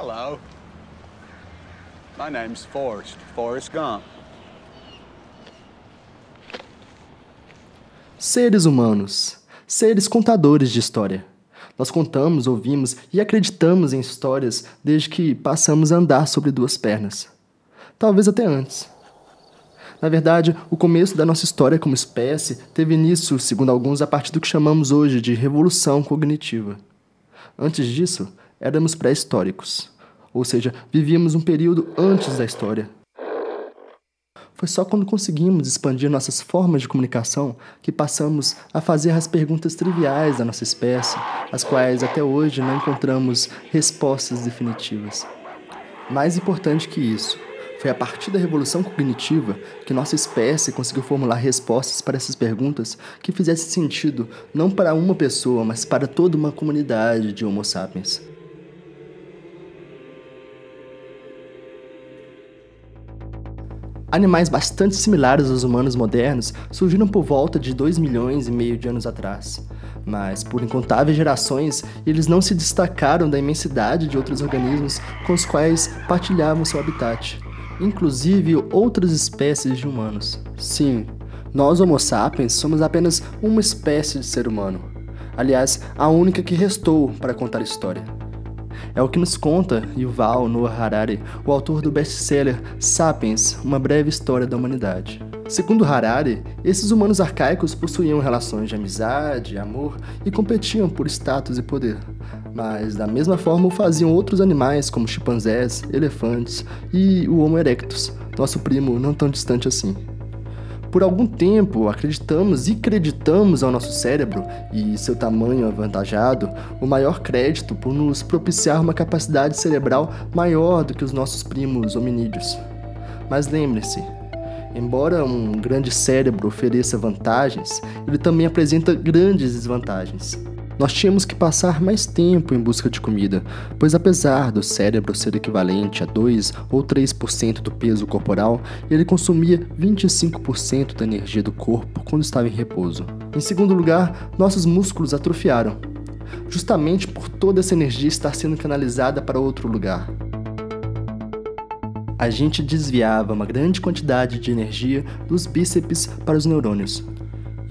Hello. My name's Forrest Gump. Seres humanos, seres contadores de história. Nós contamos, ouvimos e acreditamos em histórias desde que passamos a andar sobre duas pernas. Talvez até antes. Na verdade, o começo da nossa história como espécie teve início, segundo alguns, a partir do que chamamos hoje de revolução cognitiva. Antes disso, éramos pré-históricos, ou seja, vivíamos um período antes da história. Foi só quando conseguimos expandir nossas formas de comunicação que passamos a fazer as perguntas triviais da nossa espécie, as quais até hoje não encontramos respostas definitivas. Mais importante que isso, foi a partir da revolução cognitiva que nossa espécie conseguiu formular respostas para essas perguntas que fizessem sentido não para uma pessoa, mas para toda uma comunidade de Homo sapiens. Animais bastante similares aos humanos modernos surgiram por volta de 2,5 milhões de anos atrás. Mas, por incontáveis gerações, eles não se destacaram da imensidade de outros organismos com os quais partilhavam seu habitat, inclusive outras espécies de humanos. Sim, nós Homo sapiens somos apenas uma espécie de ser humano. Aliás, a única que restou para contar história. É o que nos conta Yuval Noah Harari, o autor do best-seller Sapiens, Uma Breve História da Humanidade. Segundo Harari, esses humanos arcaicos possuíam relações de amizade, amor e competiam por status e poder. Mas, da mesma forma, o faziam outros animais como chimpanzés, elefantes e o Homo erectus, nosso primo não tão distante assim. Por algum tempo, acreditamos e creditamos ao nosso cérebro e seu tamanho avantajado o maior crédito por nos propiciar uma capacidade cerebral maior do que os nossos primos hominídeos. Mas lembre-se, embora um grande cérebro ofereça vantagens, ele também apresenta grandes desvantagens. Nós tínhamos que passar mais tempo em busca de comida, pois apesar do cérebro ser equivalente a 2 ou 3% do peso corporal, ele consumia 25% da energia do corpo quando estava em repouso. Em segundo lugar, nossos músculos atrofiaram, justamente por toda essa energia estar sendo canalizada para outro lugar. A gente desviava uma grande quantidade de energia dos bíceps para os neurônios.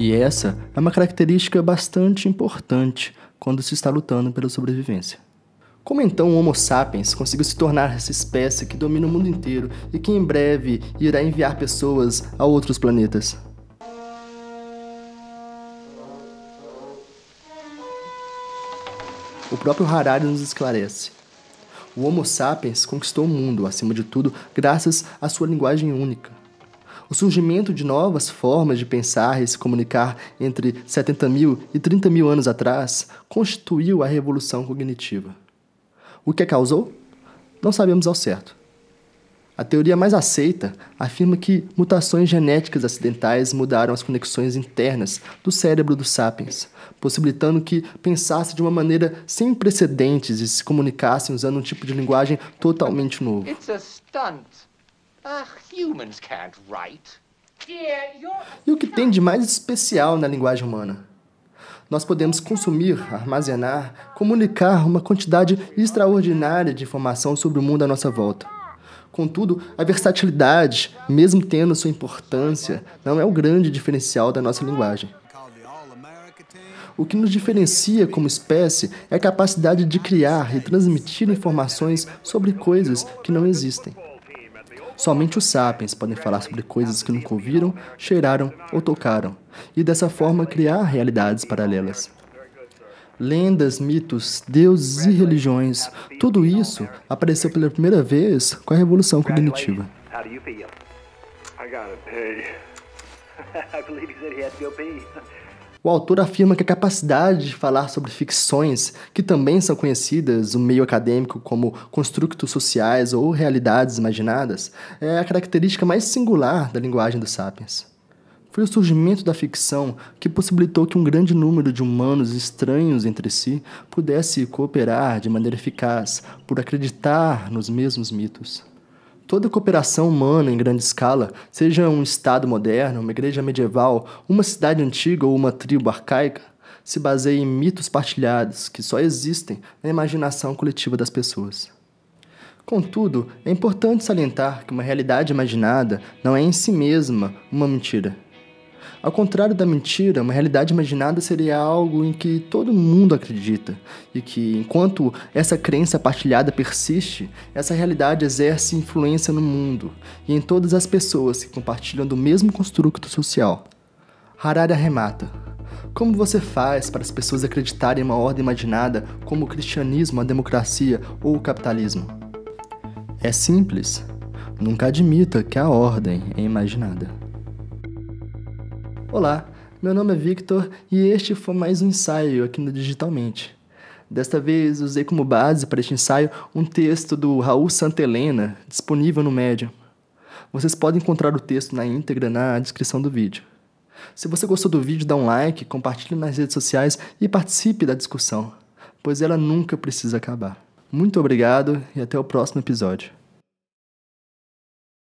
E essa é uma característica bastante importante quando se está lutando pela sobrevivência. Como então o Homo sapiens conseguiu se tornar essa espécie que domina o mundo inteiro e que em breve irá enviar pessoas a outros planetas? O próprio Harari nos esclarece. O Homo sapiens conquistou o mundo, acima de tudo, graças à sua linguagem única. O surgimento de novas formas de pensar e se comunicar entre 70 mil e 30 mil anos atrás constituiu a revolução cognitiva. O que a causou? Não sabemos ao certo. A teoria mais aceita afirma que mutações genéticas acidentais mudaram as conexões internas do cérebro dos sapiens, possibilitando que pensasse de uma maneira sem precedentes e se comunicassem usando um tipo de linguagem totalmente novo. Humans can't write. E o que tem de mais especial na linguagem humana? Nós podemos consumir, armazenar, comunicar uma quantidade extraordinária de informação sobre o mundo à nossa volta. Contudo, a versatilidade, mesmo tendo sua importância, não é o grande diferencial da nossa linguagem. O que nos diferencia como espécie é a capacidade de criar e transmitir informações sobre coisas que não existem. Somente os sapiens podem falar sobre coisas que nunca ouviram, cheiraram ou tocaram, e dessa forma criar realidades paralelas. Lendas, mitos, deuses e religiões, tudo isso apareceu pela primeira vez com a revolução cognitiva. O autor afirma que a capacidade de falar sobre ficções, que também são conhecidas no meio acadêmico como construtos sociais ou realidades imaginadas, é a característica mais singular da linguagem dos sapiens. Foi o surgimento da ficção que possibilitou que um grande número de humanos estranhos entre si pudesse cooperar de maneira eficaz por acreditar nos mesmos mitos. Toda cooperação humana em grande escala, seja um estado moderno, uma igreja medieval, uma cidade antiga ou uma tribo arcaica, se baseia em mitos partilhados que só existem na imaginação coletiva das pessoas. Contudo, é importante salientar que uma realidade imaginada não é em si mesma uma mentira. Ao contrário da mentira, uma realidade imaginada seria algo em que todo mundo acredita, e que, enquanto essa crença partilhada persiste, essa realidade exerce influência no mundo e em todas as pessoas que compartilham do mesmo construto social. Harari arremata: como você faz para as pessoas acreditarem em uma ordem imaginada como o cristianismo, a democracia ou o capitalismo? É simples. Nunca admita que a ordem é imaginada. Olá, meu nome é Victor e este foi mais um ensaio aqui no Digitalmente. Desta vez usei como base para este ensaio um texto do Raul Santelena, disponível no Medium. Vocês podem encontrar o texto na íntegra na descrição do vídeo. Se você gostou do vídeo, dá um like, compartilhe nas redes sociais e participe da discussão, pois ela nunca precisa acabar. Muito obrigado e até o próximo episódio.